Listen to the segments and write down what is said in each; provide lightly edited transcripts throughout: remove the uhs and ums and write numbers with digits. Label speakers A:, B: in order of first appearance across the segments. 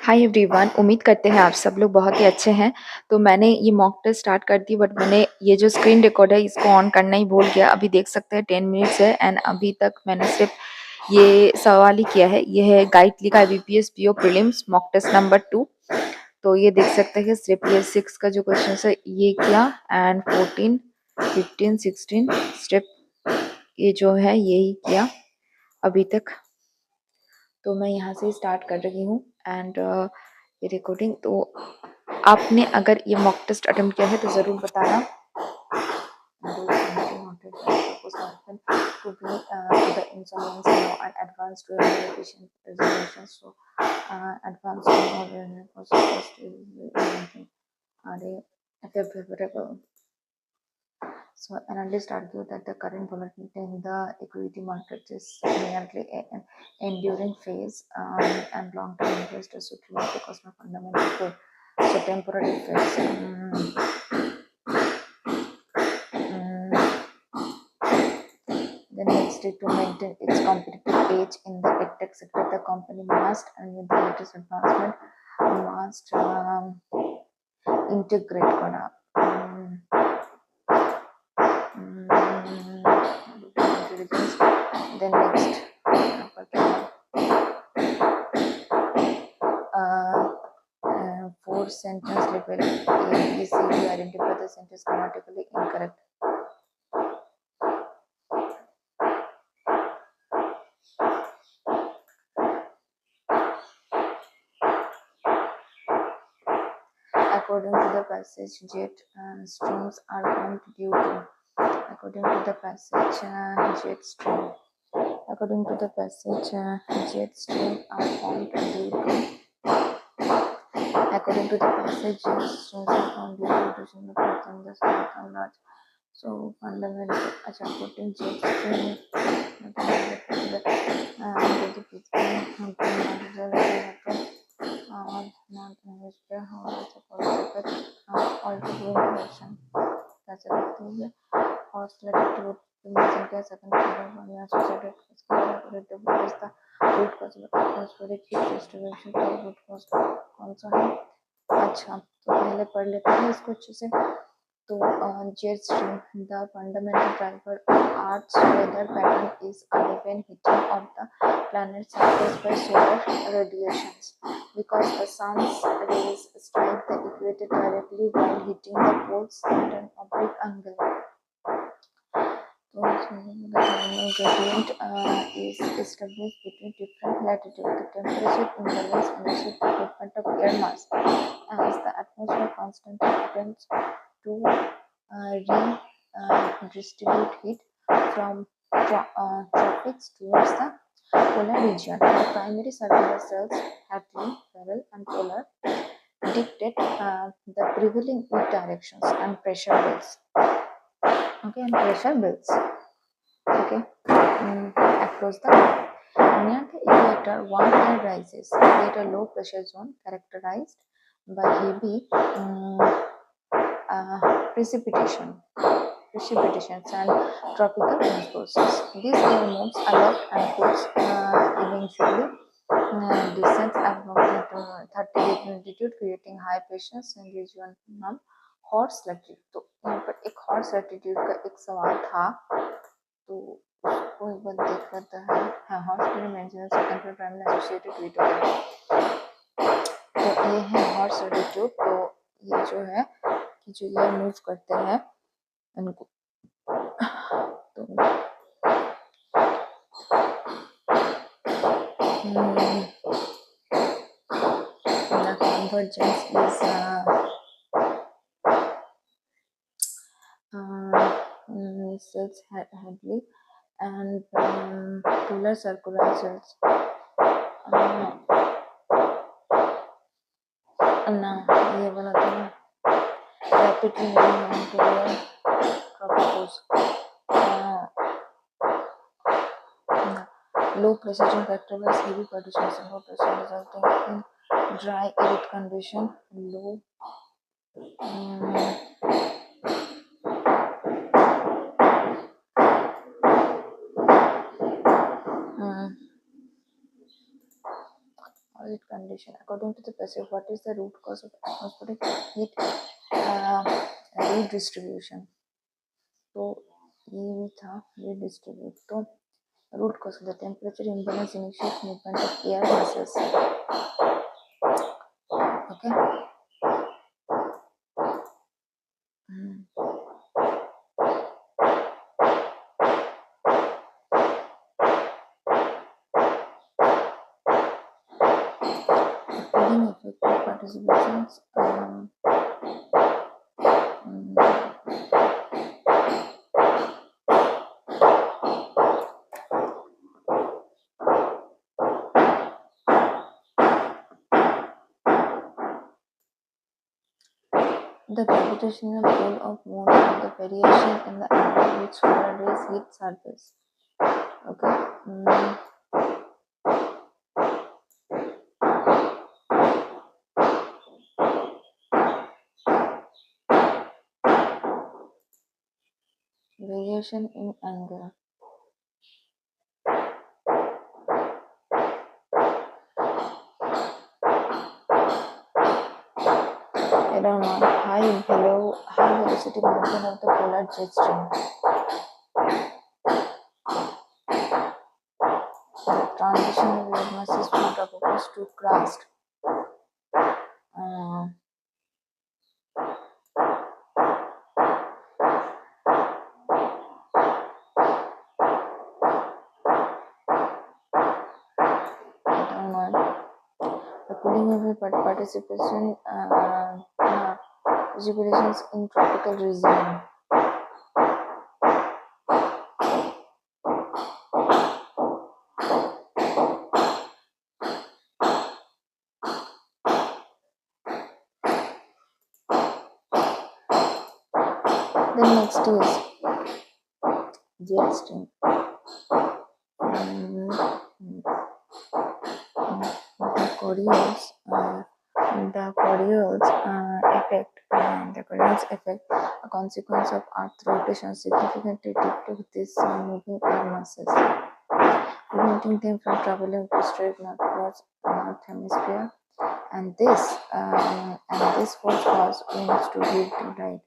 A: Hi everyone, उम्मीद करते हैं आप सब लोग बहुत ही अच्छे हैं। तो मैंने ये मॉक टेस्ट स्टार्ट कर दी, बट मैंने ये जो स्क्रीन रिकॉर्ड है इसको ऑन करना ही भूल गया। अभी देख सकते हैं 10 मिनट्स है एंड अभी तक मैंने सिर्फ ये सवाल ही किया है। ये है गाइड लिखा है BPS PO prelims mock test number 2। तो ये देख सकते हैं सिर्फ ये 6 का जो क्वेश्चन है ये किया एंड 14 15 16 स्टेप ये जो है यही किया अभी तक। तो मैं यहाँ से स्टार्ट कर रही हूँ एंड ये रिकॉर्डिंग। तो आपने अगर ये मॉक टेस्ट अटेम्प्ट किया है तो ज़रूर बताना। To be to the insolvency law and advanced rehabilitation resolution. So, advanced So, analysts argue that the current volatility in the equity market is merely an enduring phase, and long-term investors should not because of fundamental good. So, temporary phase. The next is to maintain its competitive edge in the edtech sector. The company must, and with the latest advancement, must integrate Koda. Intelligence. Then next, four sentence level A, B, C, D identify the sentence grammatically incorrect. According to the passage, jet streams are formed due to. According to the passage, jet stream. According to the passage, jet streams are formed due to. According to the passage, jet streams are formed due to rotation of Earth and the Sun on large. So fundamental. अच्छा, putting jet stream. Not English, how is the political altogether direction. That's a oscillated imagine gas second one associated with the what is the root cause of atmospheric heat distribution तो root cause कौन सा है। अच्छा, तो पहले पढ़ लेते हैं इसको अच्छे से। तो jet stream, the fundamental driver of Earth's weather pattern is uneven heating of the planet's surface by solar radiations. Because the sun's rays strike the equator directly while hitting the poles at an oblique angle. So, the thermal gradient is established between different latitudes. The temperature imbalance initiates the movement of air mass as the atmosphere constantly attempts to redistribute heat from tropics towards the polar region. The primary circular cells, Hadley, Farrell, and Polar, dictate the prevailing wind directions and pressure belts. Okay, and pressure belts. Okay, across the near the equator, warm air rises, create a low pressure zone characterized by heavy precipitation and tropical wind forces. These air moves aloft and cools, eventually descends above 30 degree altitude, creating high pressures in region नाम horse latitude. तो यहाँ पर एक horse latitude का एक सवाल था, तो उसको एक बार देख लेते हैं। हाँ, horse mentions second prime associated with. तो ये है हॉर्स लैटिट्यूड। तो ये जो है कि जो ये मूव करते हैं इनको, तो the convergence is cells Hadley and polar circular cells. ना ये वाला तो rapidly moving on toward tropicals. Low pressure zone characterized heavy particles and low pressure resulting in dry arid condition. Low composite condition. According to the passive, what is the root cause of atmospheric heat redistribution? तो ये भी था redistribute. तो root cause of the temperature imbalance initiates movement of air masses. Okay. Cooling effect of participations. The gravitational pull of moon and the variation in the angle which solar rays hit surface. Okay. Variation in angle. I don't know. High velocity movement of the polar jet stream. The transition of air masses from tropopause to crust. The cooling of participations in tropical region. Then next is jet stream. The Coriolis effect, a consequence of Earth rotation, significantly dictates these moving air masses, preventing them from traveling to straight northwards North Hemisphere, and this force causes winds to veer to right.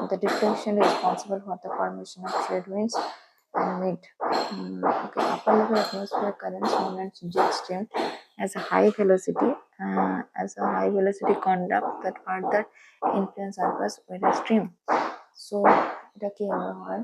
A: The deflection is responsible for the formation of trade winds and wind. Upper level atmosphere currents known as jet stream as a high velocity conduct that further influence surface weather stream. So এটা কি হয়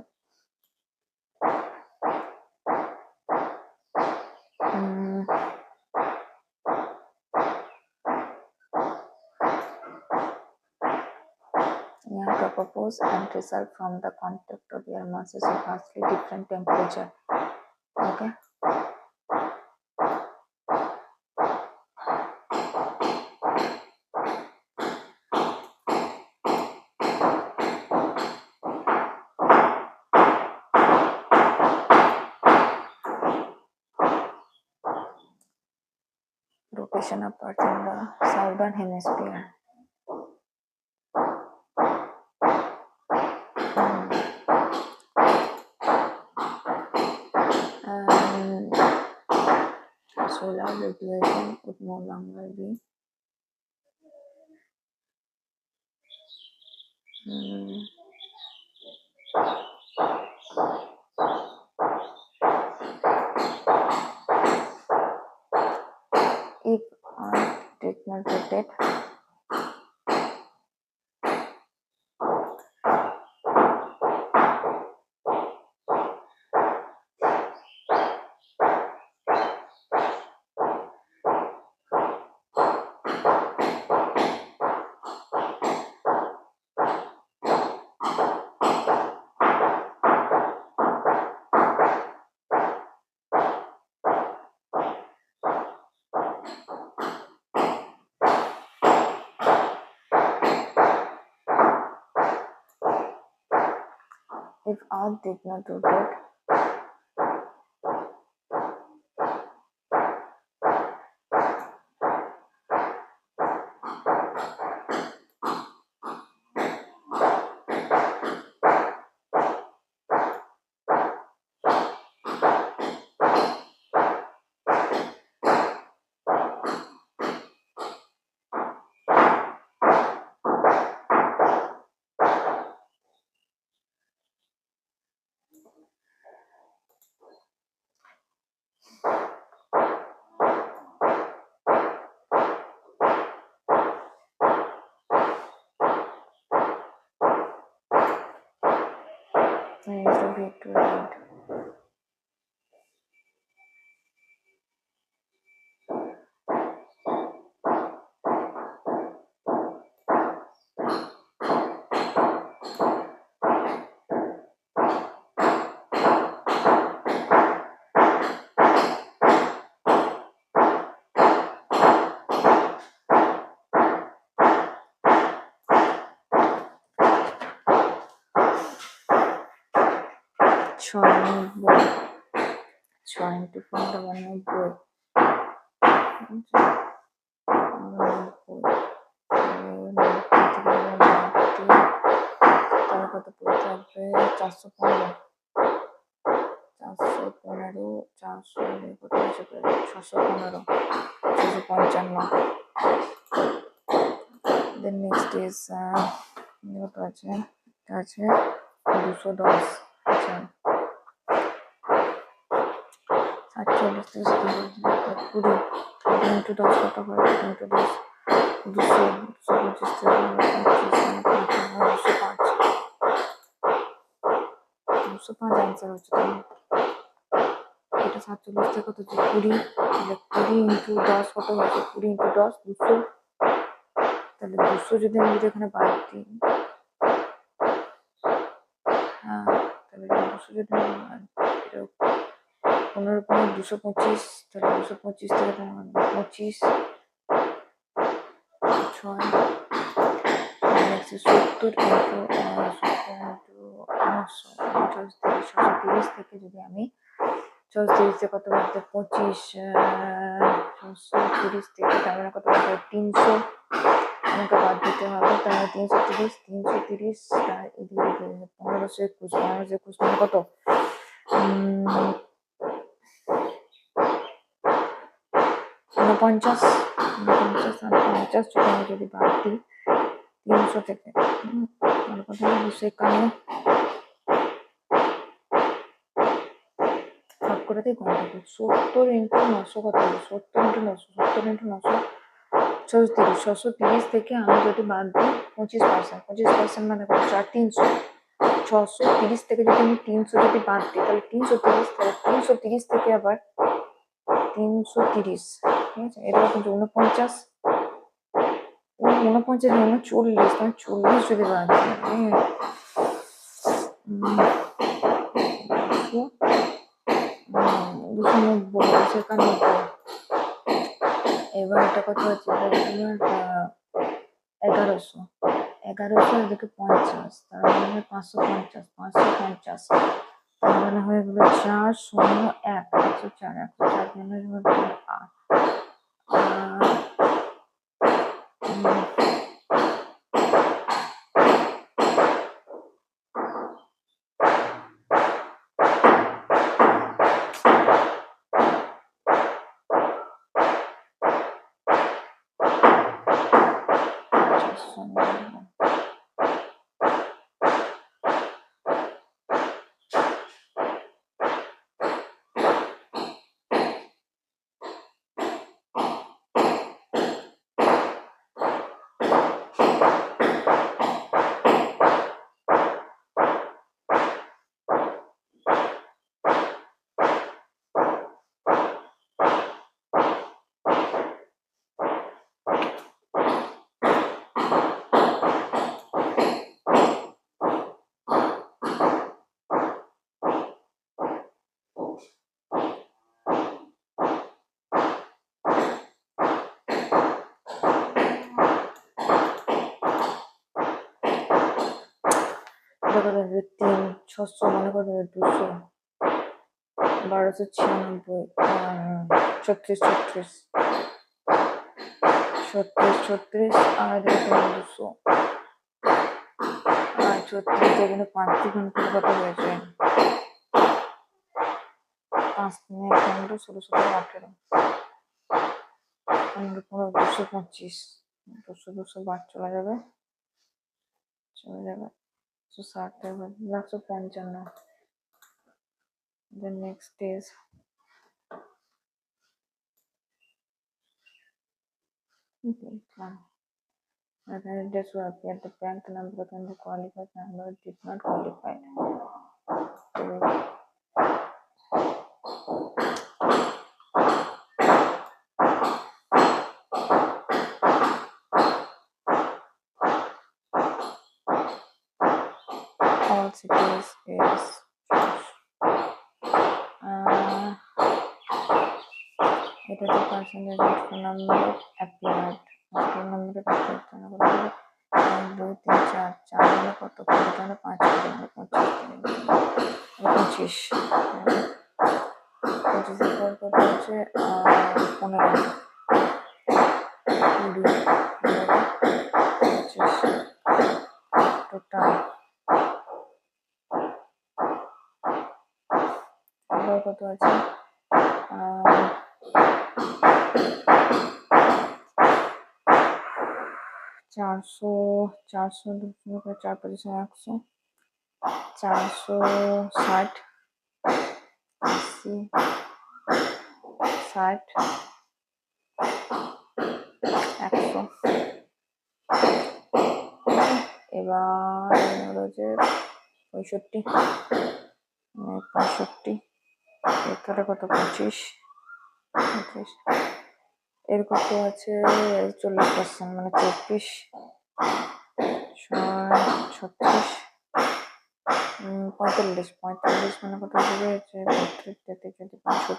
A: tropopause and result from the contact of air masses of vastly different temperature. Okay. Rotation of Earth in the southern hemisphere. Solar radiation would no longer be if Earth did not rotate. If Earth did not rotate, I used a V to write. Trying to find the 190. তার কত পড়ে থাকবে 415 415 400 কত হিসেবে 615 655 then next is কত আছে আছে 210 আচ্ছা 47 থেকে 20 into 10 কত হয় into 10 200 225 থেকে 205 आंसर হচ্ছে এটা 47 থেকে কত 20 তাহলে 20 ইনটু 10 কত হচ্ছে 20 ইনটু 10 200 তাহলে 200 যদি আমি এখানে বাদ দিই হ্যাঁ তাহলে 200 যদি 15 225 তাহলে 225 থেকে 25 6 নেক্সট 70 ইনটু 630 থেকে যদি আমি 630 থেকে কত বাদ 25 630 থেকে তার মানে কত বাদ 300 আমাকে বাদ দিতে হবে তাহলে 330 তার এদিকে 1521 মানে কত 49 যদি আমি যদি বাদ দিই 300 থেকে তাহলে কত হবে 251 ভাগ করে দিই ঘন্টা 70 ইন্টু 900 কত হবে 70 ইন্টু 900 70 ইন্টু 900 630 থেকে আমি যদি বাদ দিই 25% মানে কত 300 630 থেকে যদি আমি 300 যদি বাদ দিই তাহলে 330 তাহলে 330 থেকে আবার 330 ঠিক আছে এটা কিন্তু 49 39 40 যদি বাদ দিই 290 এবার এটা কত হচ্ছে তোমার 1100 এদিকে 50 তার মানে 550 তার মানে হয়ে গেল 401 104 মানে 8 600 মনে করবে 200 1296 36 আর 200 আর 36 যেখানে 5 ঘন্টা কত হয়েছে 5 মিনিট 15 16 17 18 225 200 বাদ চলে যাবে 160 টাকা 155 the next is this will appear the bank number and the qualified number did not qualify all cities is এটা তো percentage of number of applied number of applied 1 2 3 4 4 হলো কত 5 হলো 5 করে 25 25 এর পর কত হচ্ছে 15 20 25 টোটাল আবার কত আছে 400 400 4 5 100 460 80 60 100 এবার হলো যে 65 65 এরপরে কত 25 25 এর কত আছে 40% মানে 24 36 45 45 মানে কত হবে 32 33 35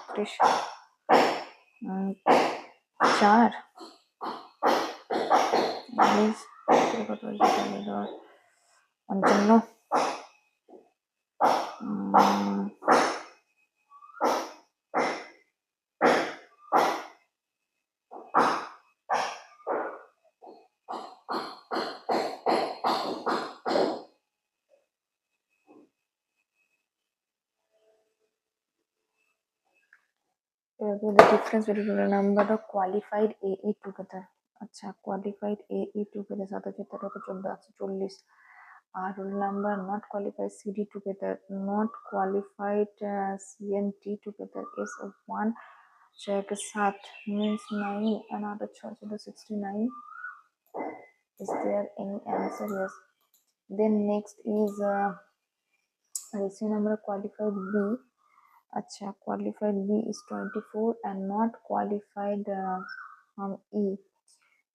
A: 4 কত হয়েছে 55 the difference between the number of qualified AE together আচ্ছা qualified AE together সাথে যেটা 14 আছে 40 আর roll number not qualified CD together not qualified CNT together is 1 check 7 means 9 another 69 is there any answer? Yes. Then next is ratio number qualified B. Acha qualified B is 24 and not qualified E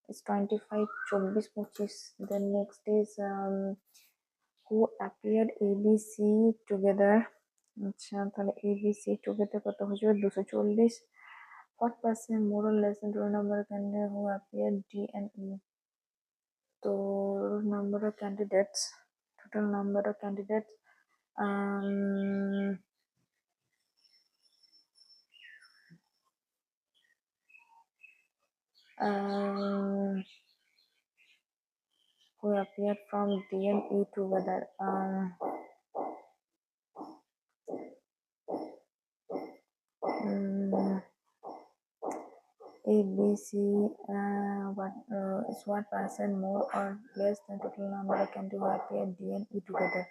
A: is 25 24 25. Then next is who appeared ABC together. আচ্ছা তাহলে ABC together কত হয়ে যাবে 240 what percent more or less than roll number candidate who appeared D and E so number of candidates total number of candidates who appeared from D and E together A, B, C, is what percent more or less than total number of candidates who appeared D and E together?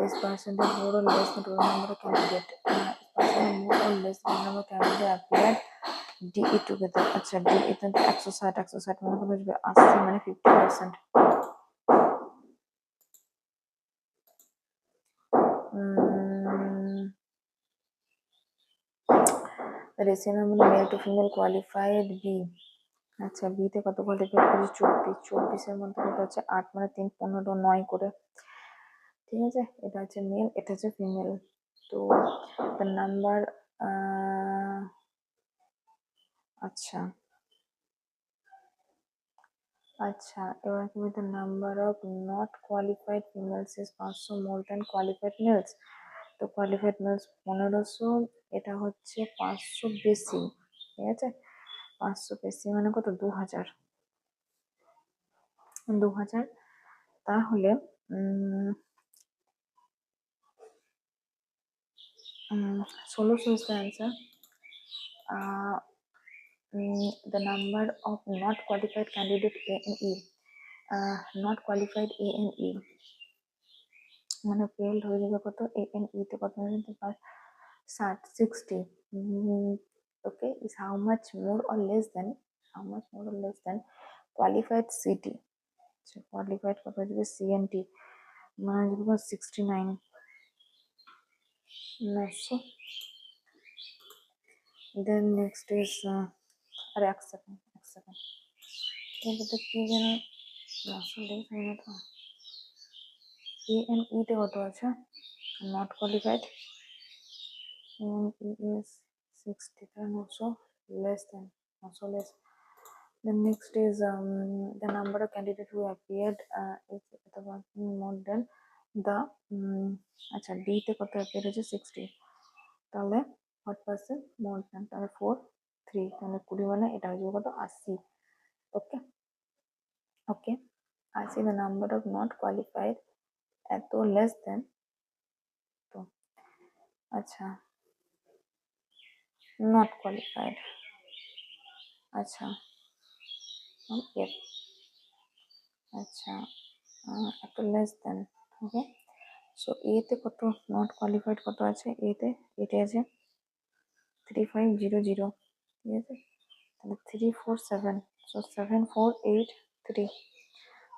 A: Is percentage more or less than total number of candidates? Is percent more or less than number of candidates appeared D E together? আচ্ছা D E তে 160 মানে কত আসবে 80 মানে 50%. The ratio number male to female qualified B. আচ্ছা B তে কত qualified করেছে 24 এর মধ্যে কত হচ্ছে 8 মানে 3 15 9 করে ঠিক আছে এটা হচ্ছে মেল এটা হচ্ছে ফিমেল তো দ্য নাম্বার আচ্ছা আচ্ছা এবার কি the number of not qualified females is 500 more than qualified males তো কোয়ালিফাইড মেলস 1500 এটা হচ্ছে 500 বেশি ঠিক আছে 500 বেশি মানে কত 2000 তাহলে 1600 is the answer. The number of not qualified candidate A and E. Not qualified A and E. মানে failed হয়ে যাবে কত A and E তে কত হয়ে যেতে পারে 60 okay is how much more or less than qualified CT so qualified কত হয়ে যাবে CNT মানে যাবে 69 900. Then next is अरे एक सेकंड ये बता কি যেন 900 লিখে না তো A and E তে কত আছে not qualified and E is 60 and also less than also less. The next is the number of candidates who appeared is more than the আচ্ছা D তে কত appeared হচ্ছে 60 তাহলে what percent more than তাহলে 4 3 তাহলে 20 মানে এটা হয়ে যাবে কত 80 ওকে ওকে I see the number of not qualified এত less than তো আচ্ছা not qualified আচ্ছা yep আচ্ছা এত less than ওকে সো এ তে কত নট কোয়ালিফাইড কত আছে এ তে এটা আছে 3500 ঠিক আছে তাহলে 347 সো 7483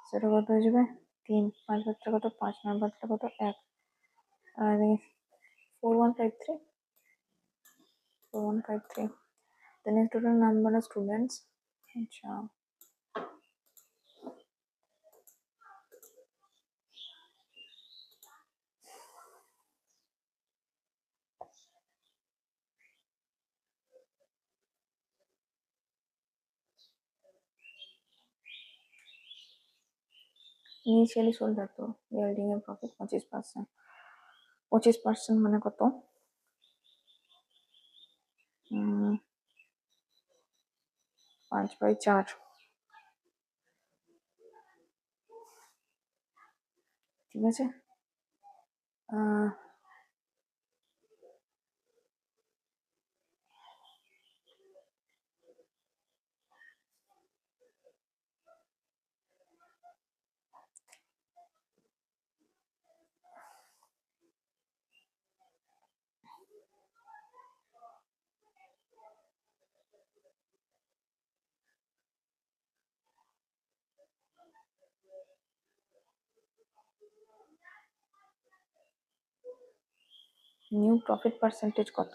A: সেটা কত হয়ে যাবে 3 5 বারটা কত 5 9 বারটা কত 1 আর 4153 4153 the next total number of students আচ্ছা initially sold at yielding a profit 25% 25% মানে কত 5/4 ঠিক আছে নিউ প্রফিট পার্সেন্টেজ কত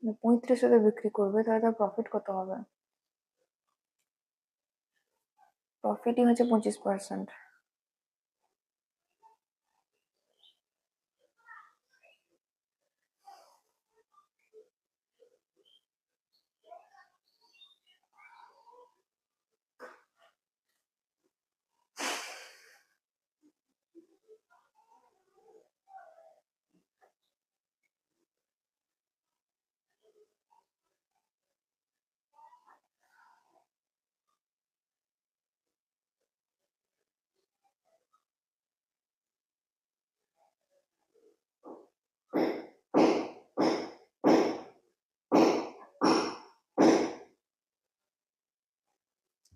A: মানে 3500 বিক্রি করবে তাহলে তার প্রফিট কত হবে প্রফিটই হচ্ছে 25%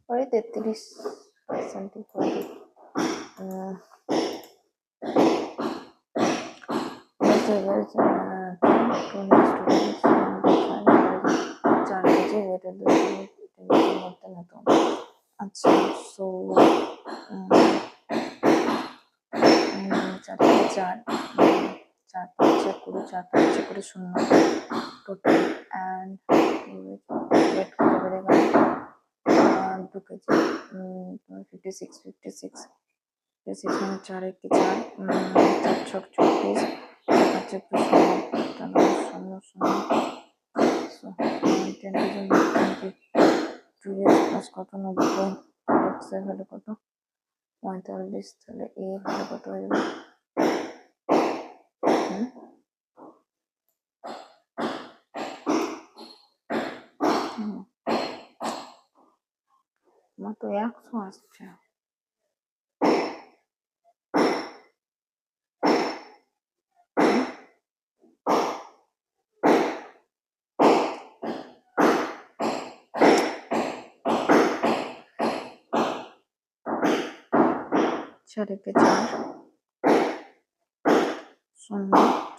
A: পরে 33% প্রফিট আচ্ছা সো 4 4 4 5 4 total and weight কত বেড়ে গেল 2 কেজি 56 56 56 মানে 4 1 4 4 ছক 34 5 1 শূন্য 0 0 so 10 2 years plus কত 90, এক্স এর ভ্যালু কত 45, তাহলে এ ভ্যালু কত হয়ে যাবে আমার তো 100 আসছে। চার একে 4, 0,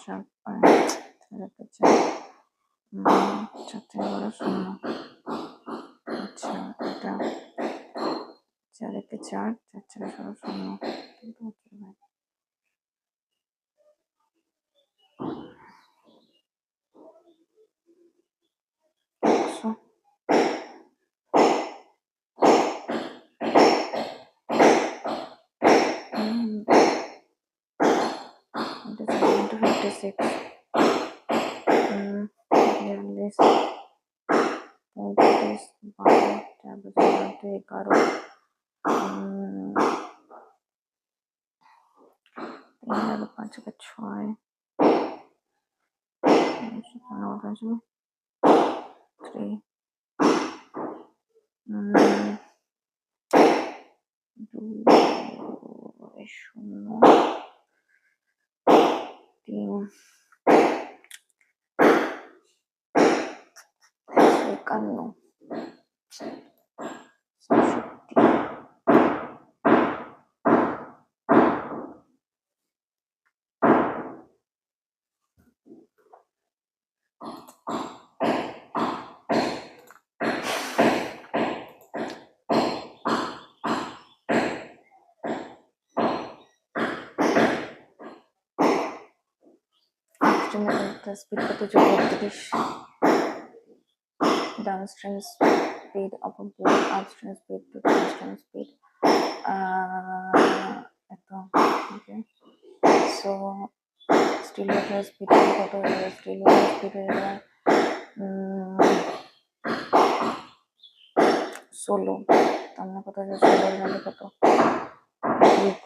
A: 4, 5, 4 একে 4, 4 3 12, 0। আচ্ছা, এটা 4 একে 4, 4 4 16, 0। কিন্তু হচ্ছে ভাই একশো। এটা 7 into 56, 42, 35, 12, 11, 5 একে 6, 3, 2, 0, 3, 51, 67। Upstream electric speed কত যোগ 32, downstream speed of a board, upstream speed to downstream speed. Okay, so steel water speed কত হয়ে যাবে, steel water speed হয়ে যাবে 16, তার মানে কত হয়ে যাবে 16 ভ্যালু কত 14,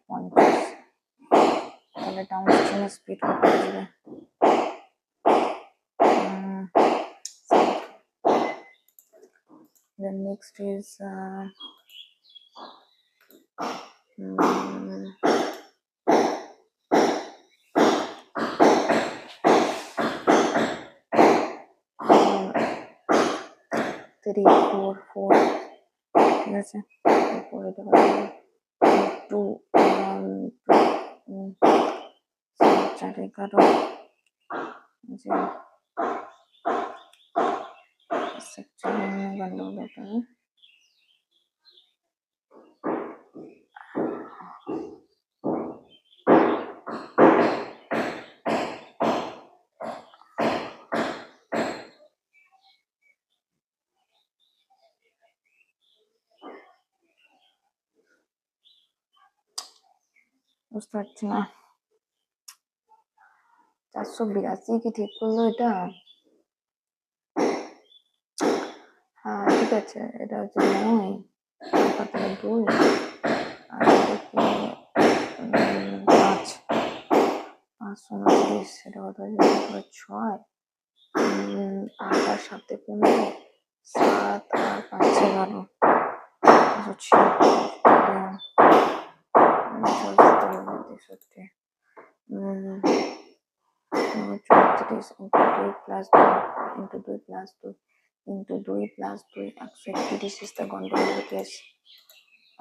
A: 50, তাহলে ডাউনস্ট্রিম স্পিড কত হয়ে যাবে then next is 3, 4, 4, ঠিক আছে, তারপরে এটা কত হবে 2, 4 11, যে সেকশন গন্ডগোল এটা বুঝতে পারছি না। 482 কি ঠিক করলো এটা? হ্যাঁ ঠিক আছে, এটা হচ্ছে 9, 2, আর এটা কি 5, 529, এটা কত হচ্ছে 6, 8 আর 7 15, 7 আর 5 11, 63, 34 into 2 plus 2 into 2 plus 2 into 2 plus 2, 131 is the gondola case.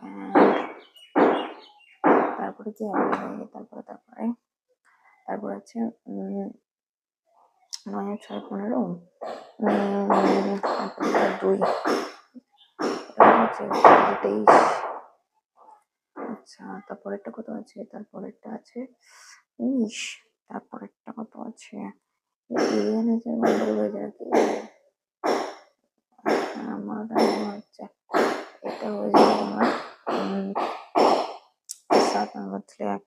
A: And তারপরে কি হবে, তারপর আছে 9 6 15, তারপরে 2 হচ্ছে 23। আচ্ছা, তারপরেরটা কত আছে, তারপরেরটা আছে 19, তারপরেরটা কত আছে আমার হচ্ছে এটা হয়ে যাবে আমার 7 নম্বর 1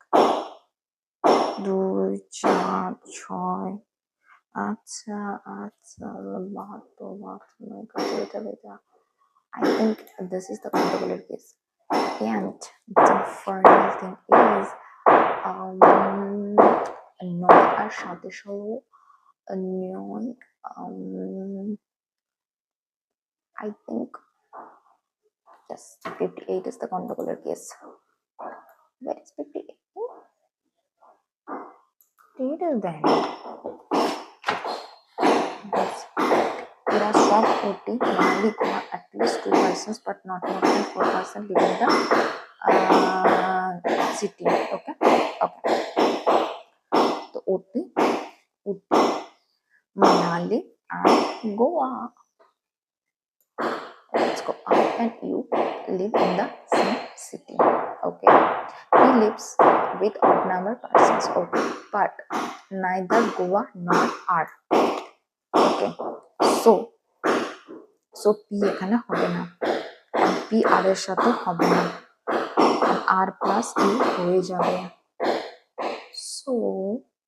A: 2 4 6 আচ্ছা আচ্ছা, বাহ তো বাহ, my God, এটা I think this is the particular case. And the final thing is um নয় আর সাতের সহ নয়, I think yes, 58 is the particular case. Where is 58? Later then. Yes. There are short OT normally cover at least 2 persons but not more than 4 persons within the city. Okay. Okay. So OT would be Manali and Goa. Let's go. I and you live in the same city. Okay. He lives with odd number persons. Okay. But neither Goa nor R. Okay. So P এখানে হবে না, P R এর সাথে হবে না, R plus E হয়ে যাবে। So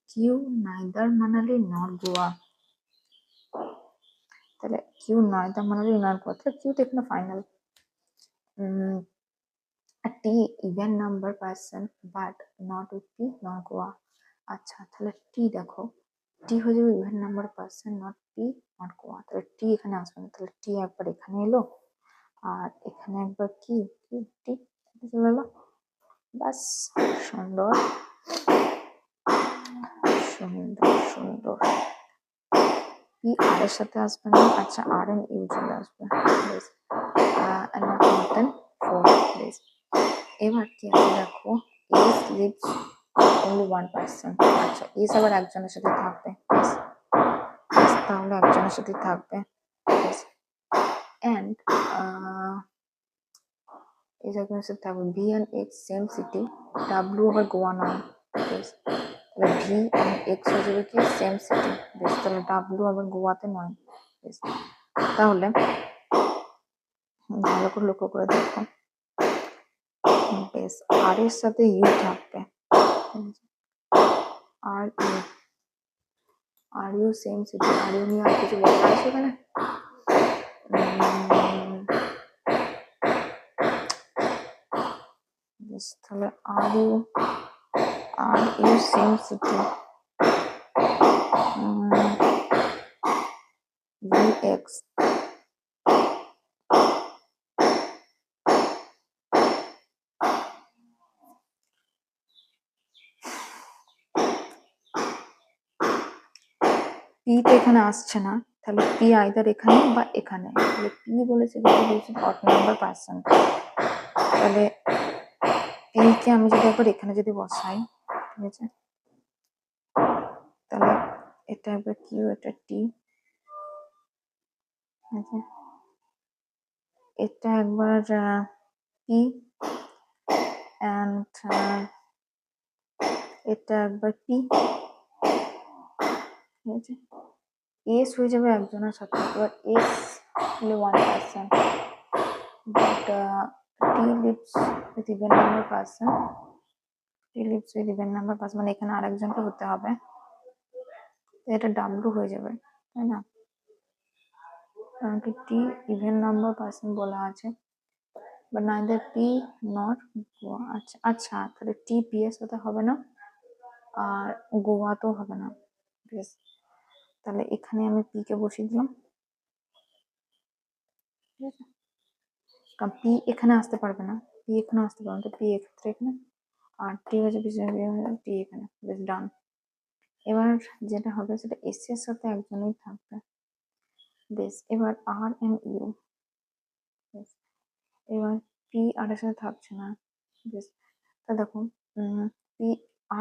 A: Q neither Manali nor Goa, তাহলে Q neither Manali nor Goa, তাহলে Q তো এখানে final. T even number person but not with P nor Goa। আচ্ছা তাহলে T দেখো, T হয়ে যাবে even number person not P not Goa, তাহলে T এখানে আসবে না, তাহলে T একবার এখানে এলো আর এখানে একবার কি T চলে এলো, বাস। সুন্দর সুন্দর সুন্দর। P R এর সাথে আসবে না, আচ্ছা R and U চলে আসবে, and not more than 4 days। এবার কি আছে দেখো, is lives only one person, আচ্ছা is আবার একজনের সাথে থাকবে, তাহলে একজনের সাথে থাকবে, and is একজনের সাথে থাকবে। V and X same city, W আবার গোয়া নয়, তাহলে V and X হয়ে যাবে কি সেম সিটি, বেশ, তাহলে W আবার গোয়াতে নয়, বেশ। তাহলে ভালো করে লক্ষ্য করে দেখো, বেশ আর এর সাথে ইউ থাকবে, আর ইউ সেম সিটি, আর ইউ নিয়ে আর কিছু বলার আছে এখানে, বেশ, তাহলে আর U same city, VX P তো এখানে আসছে না, তাহলে P আইদার এখানে বা এখানে, তাহলে P বলেছে অড নাম্বার পার্সন, তাহলে P কে আমি যদি একবার এখানে যদি বসাই, ঠিক আছে, তাহলে এটা একবার Q, এটা T, এটা একবার P and এটা একবার P, ঠিক আছে, S হয়ে যাবে একজনের সাথে, এবার S হলে one person, but T lives with even number person, T lives with even number person, মানে এখানে আরেকজনকে হতে হবে, এটা W হয়ে যাবে, তাই না, কারণ কি T ইভেন নাম্বার পার্সন বলা আছে, but neither P not Goa, আচ্ছা আচ্ছা, তাহলে T P এর সাথে হবে না আর গোয়াতেও হবে না, বেশ, তাহলে এখানে আমি P কে বসিয়ে দিলাম, ঠিক আছে, কারণ P এখানে আসতে পারবে না, P এখানে আসতে পারবে না, তো P এক্ষেত্রে এখানে, আর T হচ্ছে T এখানে, বেশ ডান। এবার যেটা হবে সেটা S এর সাথে একজনই থাকবে, বেশ, এবার R and U, বেশ, এবার P আর এর সাথে থাকছে না, বেশ, তা দেখো P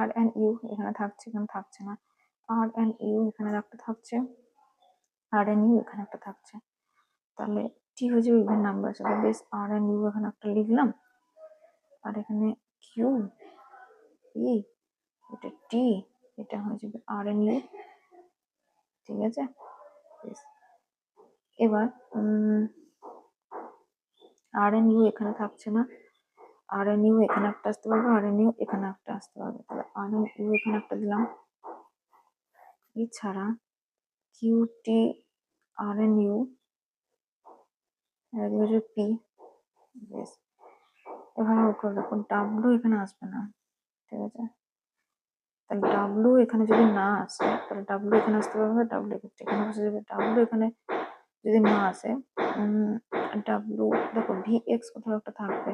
A: R and U এখানে থাকছে, এখানে থাকছে না, R and U এখানে একটা থাকছে, R and U এখানে একটা থাকছে, তাহলে T হয়ে যাবে ইভেন নাম্বার সাথে, বেশ, R and U এখানে একটা লিখলাম, আর এখানে Q P, এটা T, এটা হয়ে যাবে R and U, ঠিক আছে, বেশ, এবার আর এন ইউ এখানে থাকছে না, আর এন ইউ এখানে একটা আসতে পারবে, আর এন ইউ এখানে একটা আসতে পারবে, তাহলে আর এন ইউ এখানে একটা দিলাম, এছাড়া QTRNU P বেশ। এখানে করে দেখো ডাব্লু এখানে আসবে না, ঠিক আছে? তাহলে ডাব্লু এখানে যদি না আসে তাহলে ডাব্লু এখানে আসতে পারবে না, ডাব্লু এখানে বসে যাবে। ডাব্লু এখানে যদি না আসে ডাব্লু দেখো VX কোথাও একটা থাকবে,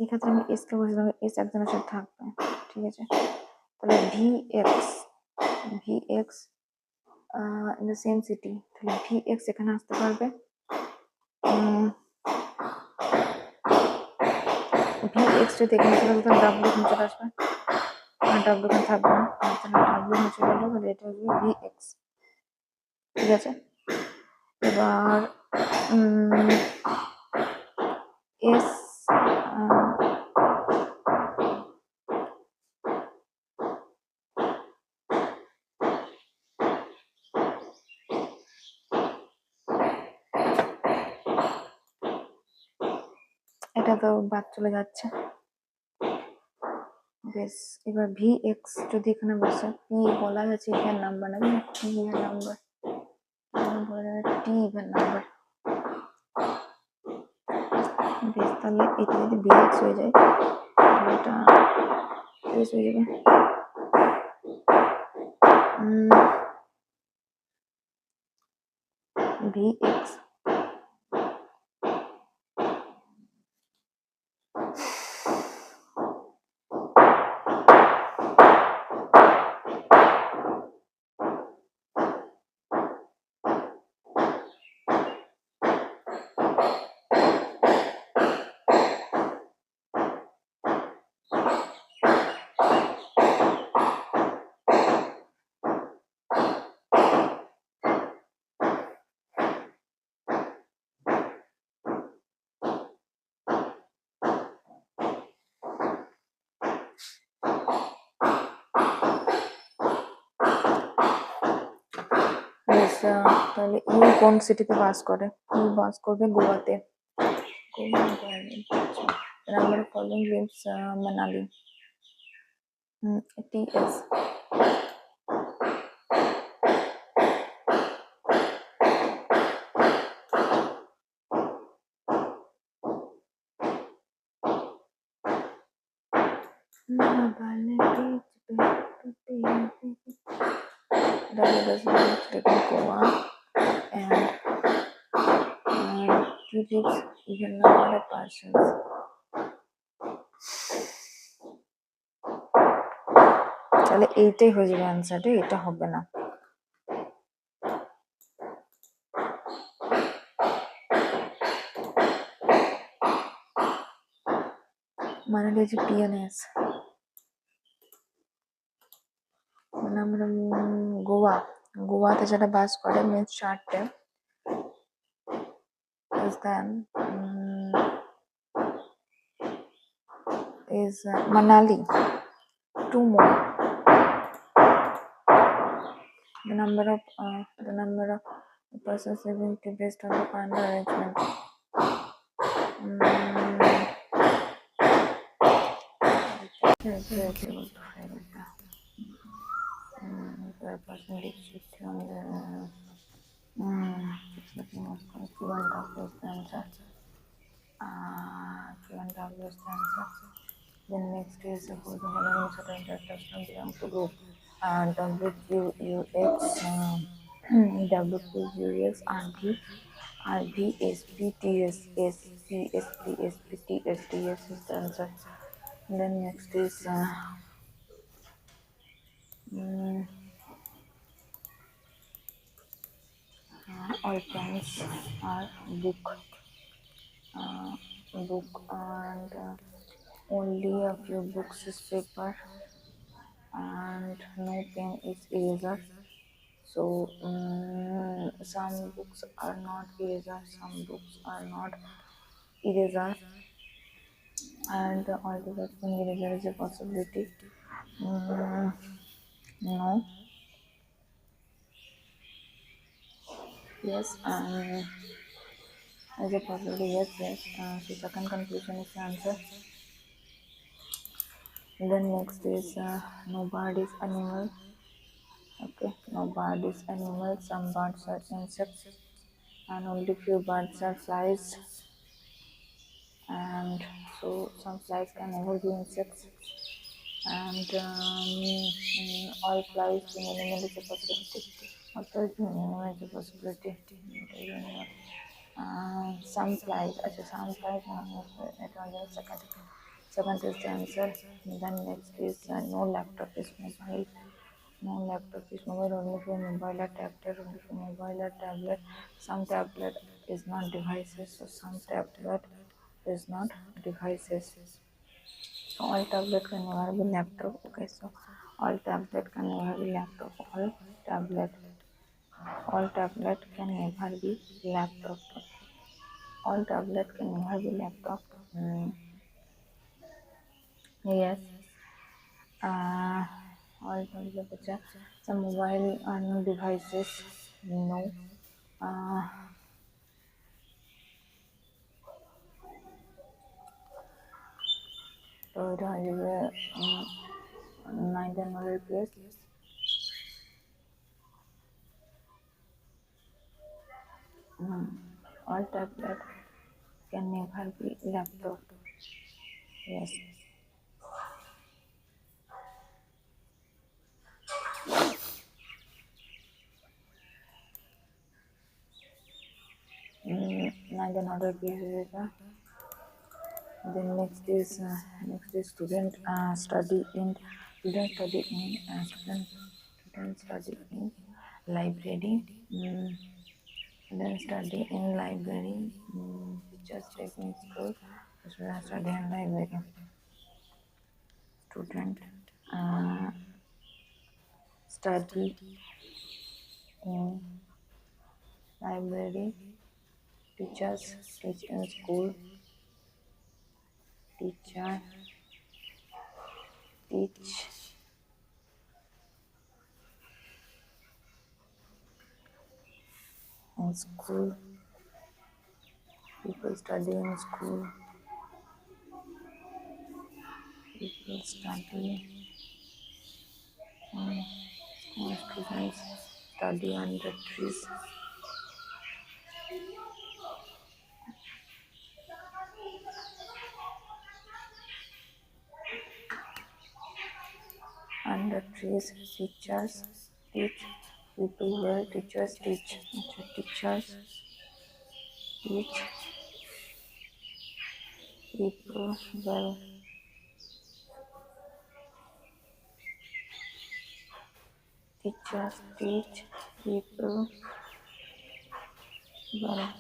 A: এক্ষেত্রে আমি এস কে বসে দেবো, এস একজনের সাথে থাকবে, ঠিক আছে? তাহলে VX in the same city, তাহলে VX এখানে আসতে পারবে। VX যদি এখানে চলে আসবে তাহলে ডাব্লু এখানে চলে আসবে, আর ডাব্লু এখানে থাকবে না, তাহলে ডাব্লু এখানে চলে আসবে, তাহলে এটা হবে VX, ঠিক আছে? এবার এস এটা তো বাদ চলে যাচ্ছে, বেশ। এবার VX যদি এখানে বসে, পি বলা হয়েছে ইভেন নাম্বার না, টি ইভেন নাম্বার, বলা যাবে টি ইভেন নাম্বার, বেশ। তাহলে এটা যদি VX হয়ে যায় তাহলে এটা বেশ হয়ে যাবে VX তাহলে ইউ কোন সিটিতে বাস করে? ইউ বাস করবে গোয়াতে। Number of following lives Manali. TS Goa and he lives even number of persons. তাহলে এইটাই হয়ে যাবে অ্যান্সারটা, এটা হবে না। মানে হচ্ছে PNS, মানে আমরা গোয়াতে যেটা বাস করে means 4টে, is Manali, 2 more. The number of persons living to based on the final arrangement. The person lives on the Then next is suppose the following certain characters belong to group WQUX, WQUX, RV, SP, TS, SP, SP, SP, TS, TS is the answer. Then next is all pens are book and only a few books is paper and no pen is eraser. So some books are not eraser, some books are not eraser, and all the being eraser is a possibility. No. Yes. As a possibility, yes. So second conclusion is the answer. Then next is no bird is animal. Okay, no bird is animal, some birds are insects, and only few birds are flies. And so some flies can never be insects, and all flies being animal is a possibility. Also, being animal is a possibility. Some flies, actually some flies, it was the second. Second is the answer. Then next is no laptop is mobile. No laptop is mobile, only for mobile or tablet, only for mobile or tablet. Some tablet is not devices, so some tablet is not devices. So all tablet can never be laptop. Okay, so all tablet can never be laptop. All tablet can never be laptop. All tablet can never be laptop. Yes. Uh, all tablet. Some mobile devices. No. Uh, so it has 1900 years. All tablet can never be laptop. Yes. Now another piece is then next is student study in library. Student study in library. Teachers taking school. Student study in library. Student uh, study in library. Teachers teach in school. Teacher teach in school. People study in school. People study. School students study under trees. Under trees, teachers teach. People where teachers teach. Teachers teach. People well. Teachers teach. People well.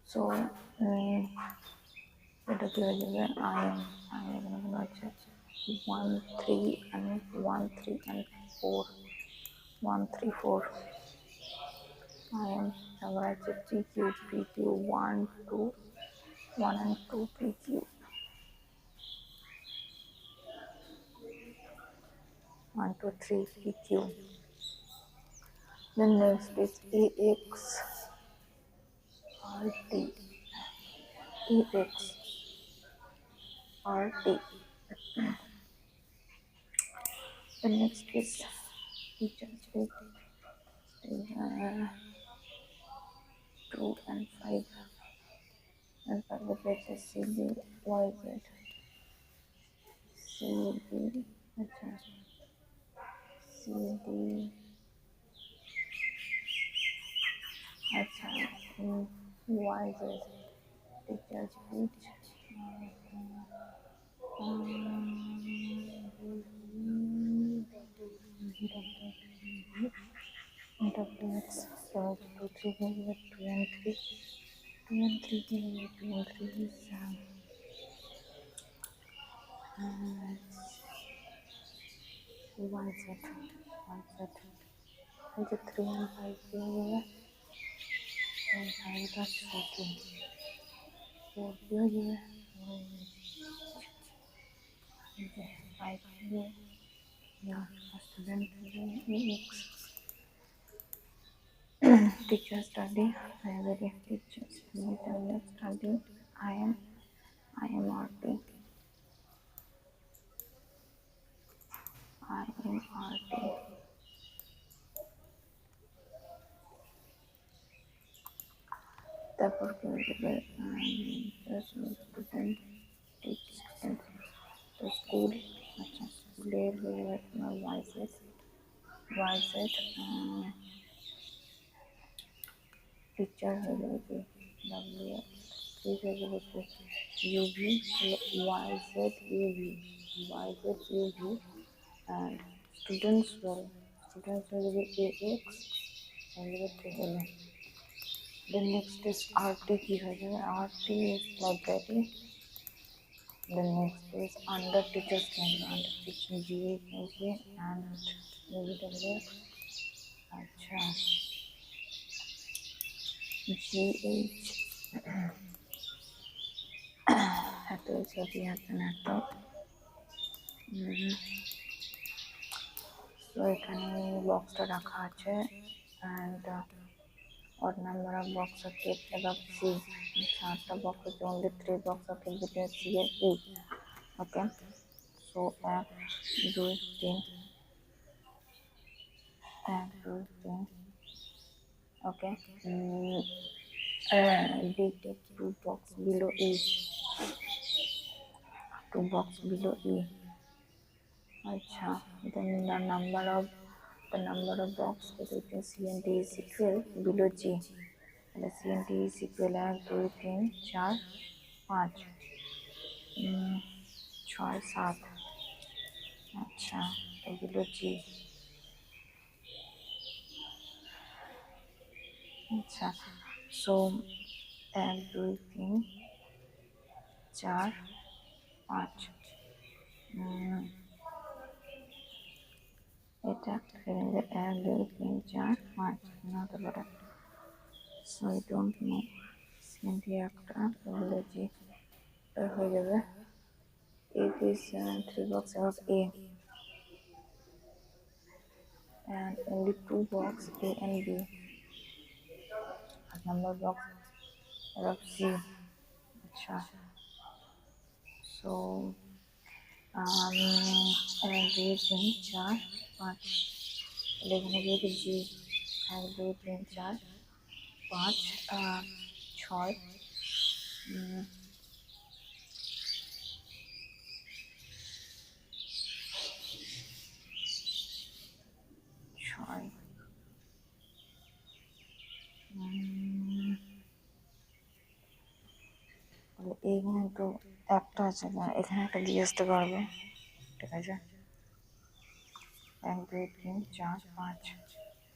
A: So, I am going to 1, 3 and 1, 3 and 4. 1, 3, 4. I am going to PQ, PQ, 1, 2, 1 and 2 PQ. 1, 2, 3 PQ. Then next is AX, RT, AX, RT. The next is teacher state, 2 and 5. And 5 the places CD, YZ, CD, CD, YZ, teacher speech. Interpolates 2, 3, 2 and 3. 2 and 3, 2 and 3 is YZ, YZ. And the 3 and 5 here, and 5 that's 14. 4 here, 5 here. Yeah, student EX. Teacher study, library teachers, tablet study, I am RT, I am RT. তারপর কি হয়ে যাবে student student তো school, আচ্ছা স্কুলের হয়ে যাবে তোমার ওয়াইজেড ওয়াইজেড টিচার হয়ে যাবে কি ডাব্লিউ হয়ে যাবে কি UV YZ UV YZ UV and students will AX and we will then next is RT ki ho jaye RT is library then next is under teachers can be under teaching GA and WW acha GH এত ছবি আছে না তো তো এখানে বক্সটা রাখা আছে and odd number of boxes are kept above C. Chart box with only 3 boxes are kept between C and E. Okay. So এক দুই তিন এক দুই তিন okay. D take 2 box below E. 2 box below E. Acha. Then the number of box between C and D is equal below G. তাহলে C and D is equal 1 2 3 4 5 6 7 আচ্ছা এগুলো জি আচ্ছা সো 1 2 3 4 5 এটা 1 2 3 4 5 না হতে পারে so I don't know CND একটা তাহলে জি হয়ে যাবে it is 3 box of A and only 2 box A and B number box of C acha so এক দুই তিন চার পাঁচ এখানে যেহেতু জি 1 2 3 4 5 6 6 এইখানে তো একটা আছে এখানে একটা দিয়ে আসতে পারবে ঠিক আছে 1 2 3 4 5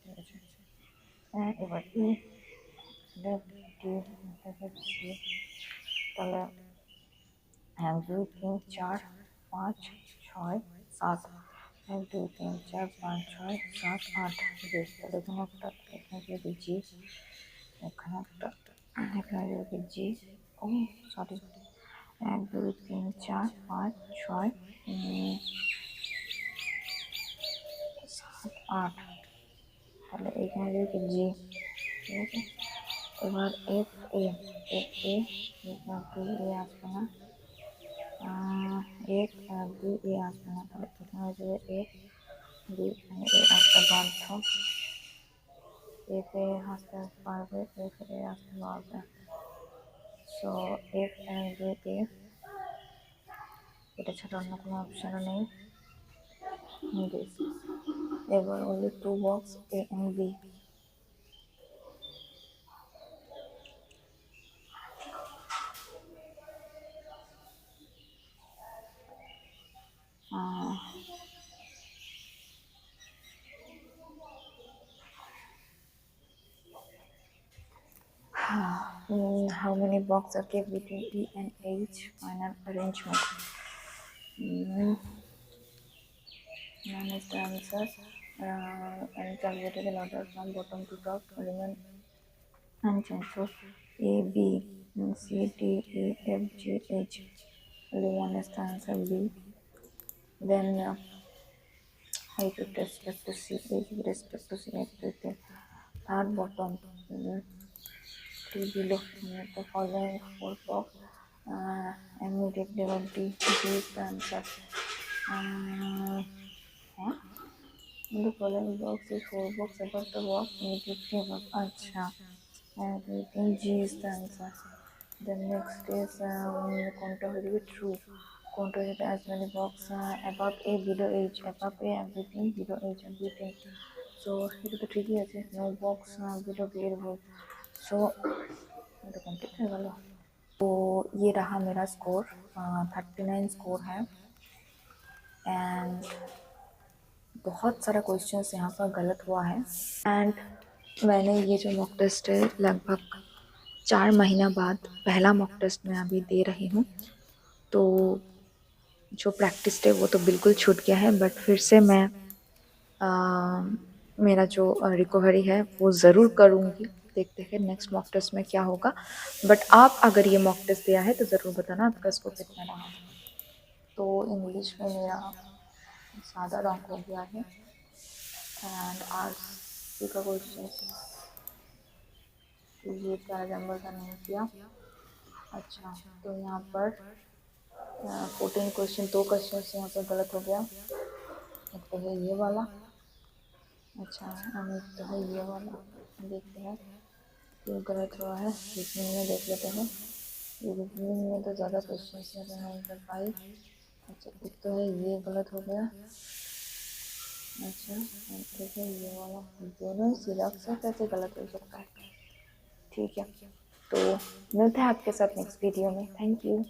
A: ঠিক আছে এবার ই তাহলে 1 2 3 4 5 6 7 1 2 3 4 5 6 7 8 বেশ তাহলে এখানে একটা এখানে যদি জি এখানে একটা এখানে যদি জি ও সরি 1 2 3 4 5 6 7 8 তাহলে এখানে যদি জি ঠিক আছে এবার এফ এ আসবে না এক দুই এ আসবে না তাহলে এখানে হয়ে যাবে এক দুই এখানে এ আসতে বাধ্য এফ এ আসতে পারবে এফ এ আসতে পারবে সো এফ এক দুই এফ এটা ছাড়া অন্য কোনো অপশন নেই এবার only 2 box A and B how many boxes are kept between E and H final arrangement none is the answer and alphabetical order from bottom to top remain unchanged so A B C D E F G H only one is the answer B then H with respect to C H with respect to C H with the third bottom 3 below the following 4 box immediately will be is the answer the following box is 4 box above the box immediately above acha Everything G is the answer. The next is contour true. Contour as many box above A below H, above A everything below H everything. So it is tricky as no box below B air so ये तो complete है वाला. तो ये रहा मेरा score 39 score है and बहुत सारा क्वेश्चंस यहाँ पर गलत हुआ है एंड मैंने ये जो मॉक टेस्ट है लगभग 4 महीना बाद पहला मॉक टेस्ट मैं अभी दे रही हूँ. तो जो प्रैक्टिस है वो तो बिल्कुल छूट गया है बट फिर से मैं मेरा जो रिकवरी है वो ज़रूर करूँगी. देखते हैं नेक्स्ट मॉक टेस्ट में क्या होगा. बट आप अगर ये मॉक टेस्ट दिया है तो ज़रूर बताना आपका स्कोर कितना रहा. तो इंग्लिश में मेरा ज़्यादा रैंक हो गया है एंड आरसी का क्वेश्चन ये प्यारा जंबल का नहीं किया. अच्छा तो यहाँ पर 14 क्वेश्चन 2 क्वेश्चन यहाँ पर गलत हो गया. एक तो है ये वाला. अच्छा हम एक तो है ये वाला. देखते हैं क्यों गलत हुआ है. रीजनिंग में देख लेते हैं. रीजनिंग में तो ज़्यादा क्वेश्चन नहीं कर पाई. अच्छा एक तो है ये गलत हो गया. अच्छा ठीक है ये वाला दोनों सिलेक्ट से कैसे गलत हो सकता है. ठीक है तो मिलते हैं आपके साथ नेक्स्ट वीडियो में. Thank you.